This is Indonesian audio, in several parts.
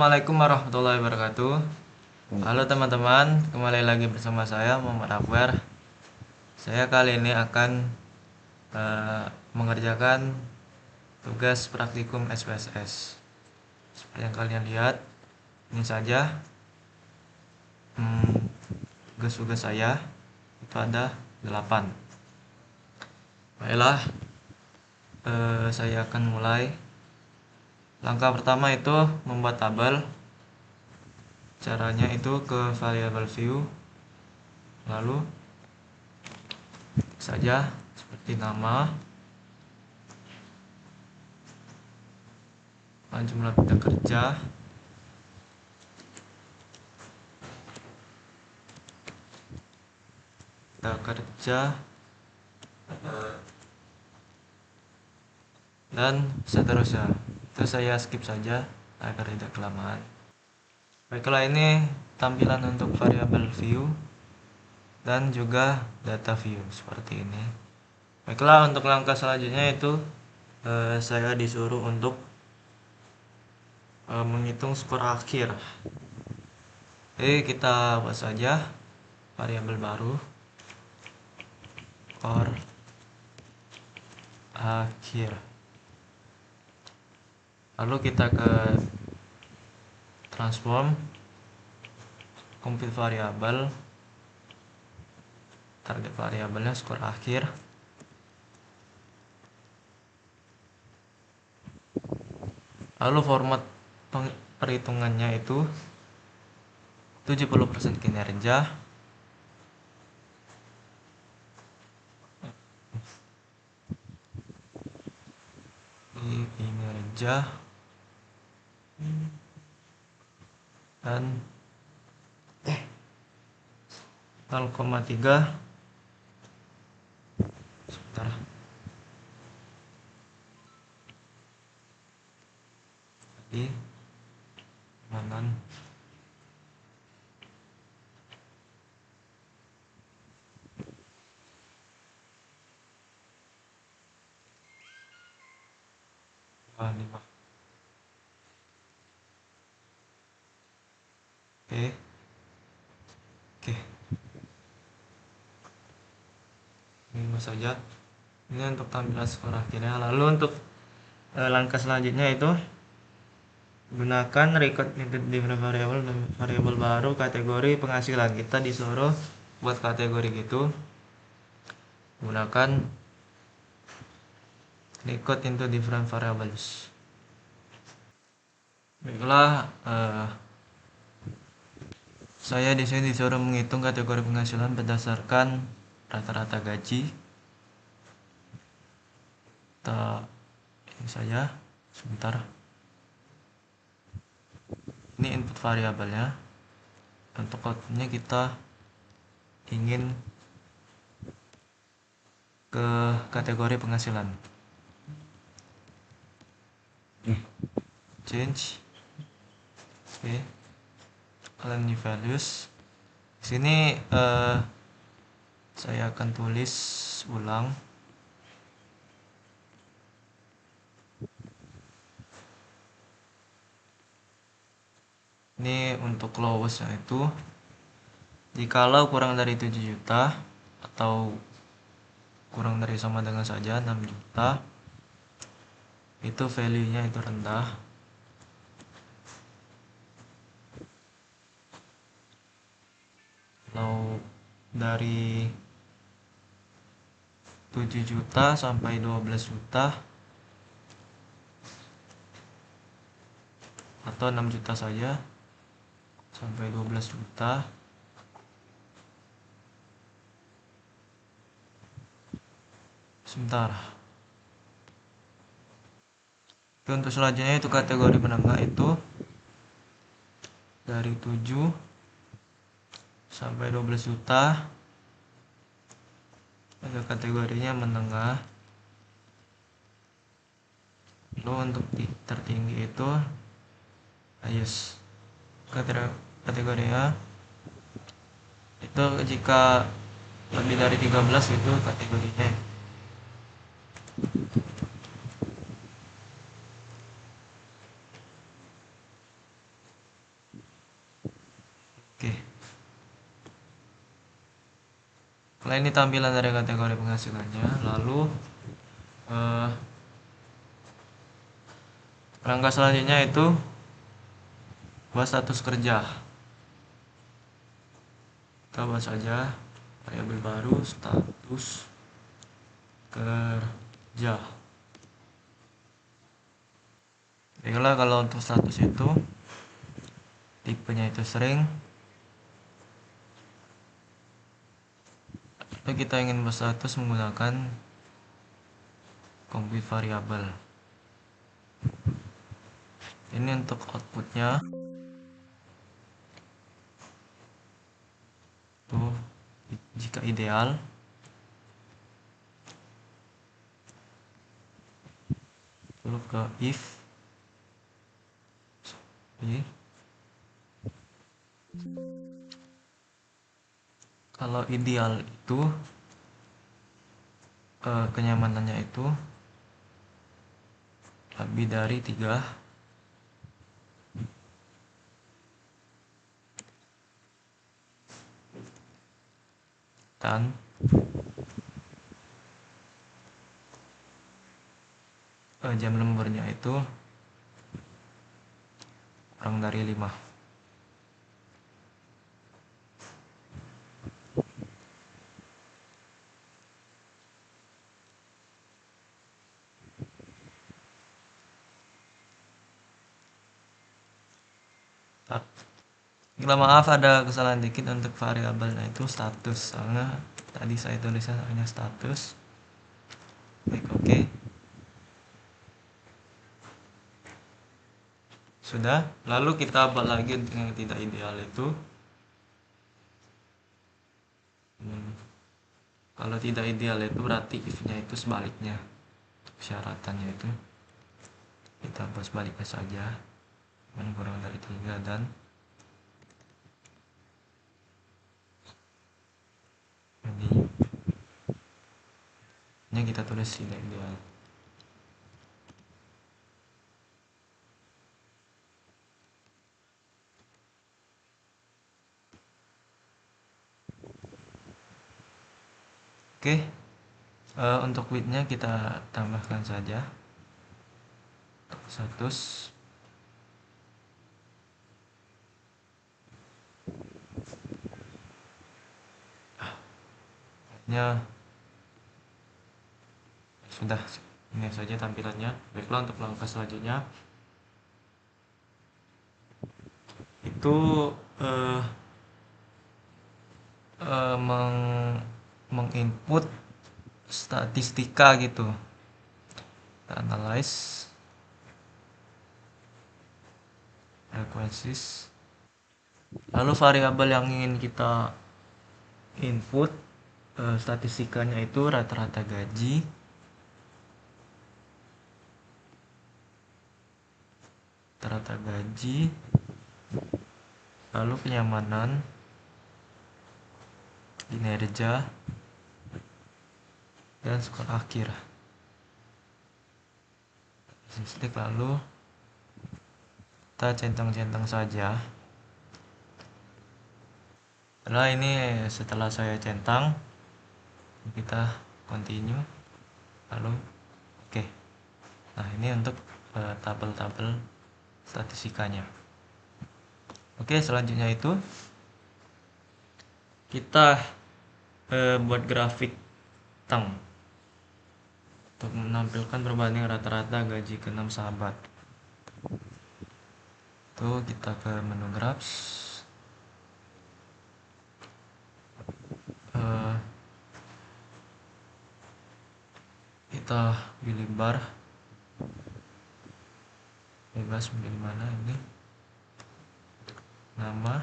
Assalamualaikum warahmatullahi wabarakatuh. Halo teman-teman, kembali lagi bersama saya Muhammad Akbar. Saya kali ini akan mengerjakan tugas praktikum SPSS. Seperti yang kalian lihat, ini saja tugas-tugas saya. Itu ada 8. Baiklah, saya akan mulai. Langkah pertama itu membuat tabel. Caranya itu ke variable view, lalu saja seperti nama, jumlah bidang kerja, dan seterusnya. Itu saya skip saja agar tidak kelamaan. Baiklah, ini tampilan untuk variable view dan juga data view seperti ini. Baiklah, untuk langkah selanjutnya itu saya disuruh untuk menghitung skor akhir. Oke, kita buat saja variabel baru, skor akhir. Lalu kita ke transform, compute variabel, target variabelnya skor akhir. Lalu format perhitungannya itu 70% kinerja, dan 0,3 sebentar di kanan lima. Oke, ini saja. Ini untuk tampilan skor akhirnya. Lalu untuk langkah selanjutnya itu gunakan record different variable dan variable baru kategori penghasilan. Kita disuruh buat kategori gitu, gunakan record into different variables. Baiklah, saya di sini disuruh menghitung kategori penghasilan berdasarkan rata-rata gaji. Kita ini saja sebentar. Ini input variabelnya. Untuk outputnya kita ingin ke kategori penghasilan. Change. Oke. Align new values. Di sini saya akan tulis ulang. Ini untuk lowest itu jikalau kurang dari 7 juta atau kurang dari sama dengan saja 6 juta, itu value-nya itu rendah. Kalau dari 7 juta sampai 12 juta atau 6 juta saja sampai 12 juta, sebentar. Untuk selanjutnya itu kategori menengah itu dari 7 sampai 12 juta, ada kategorinya menengah. Lalu untuk tertinggi itu highest, kategorinya itu jika lebih dari 13 itu kategorinya. Oke, kalau ini tampilan dari kategori penghasilannya. Lalu eh, langkah selanjutnya itu buat status kerja. Kita bahas saja variabel baru, status kerja. Baiklah, kalau untuk status itu tipenya itu sering. Lalu kita ingin berstatus menggunakan compute variabel. Ini untuk outputnya tuh, jika ideal lalu ke if kalau ideal itu kenyamanannya itu lebih dari 3 dan jam lemburnya itu kurang dari 5. Gila, maaf ada kesalahan dikit untuk variabelnya itu status, soalnya tadi saya tulisnya hanya status. Baik, oke. Sudah, lalu kita buat lagi untuk yang tidak ideal itu. Kalau tidak ideal itu berarti if-nya itu sebaliknya. Syaratannya itu kita buat sebaliknya saja, kurang dari 3 dan ini kita tulis tidak ideal. Oke, untuk width-nya kita tambahkan saja untuk status. Ya, sudah, ini saja tampilannya. Baiklah, untuk langkah selanjutnya itu menginput statistika gitu. Kita analyze frequencies. Lalu variabel yang ingin kita input statistikanya itu rata-rata gaji, lalu kenyamanan, kinerja, dan skor akhir. Statistik, lalu kita centang-centang saja. Setelah ini, setelah saya centang, kita continue, lalu oke. Nah, ini untuk tabel-tabel statistikanya. Oke, selanjutnya itu kita buat grafik tang untuk menampilkan perbandingan rata-rata gaji ke-6 sahabat. Tuh, kita ke menu graphs, kita pilih bar, bebas pilih mana ini, nama,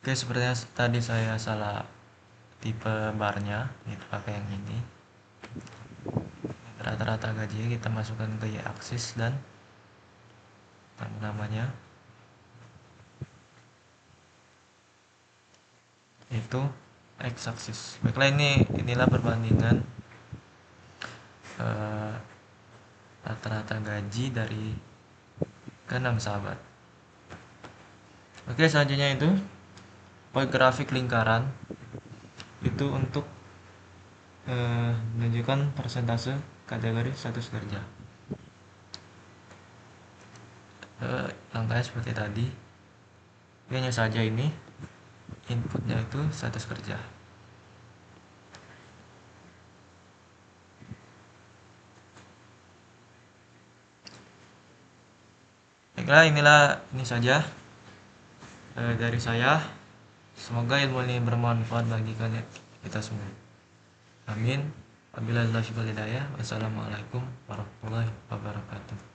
oke, sepertinya tadi saya salah tipe barnya, itu pakai yang ini. Rata-rata gaji kita masukkan ke y-axis dan namanya itu x-axis. Baiklah, inilah perbandingan rata-rata gaji dari keenam sahabat. Oke, selanjutnya itu point grafik lingkaran itu untuk menunjukkan persentase kategori status kerja. Langkahnya seperti tadi. Hanya saja ini inputnya itu status kerja. Baiklah, ini saja dari saya. Semoga ilmu ini bermanfaat bagi kalian kita semua. Amin. Wabillahi taufiq wal hidayah. Wassalamualaikum warahmatullahi wabarakatuh.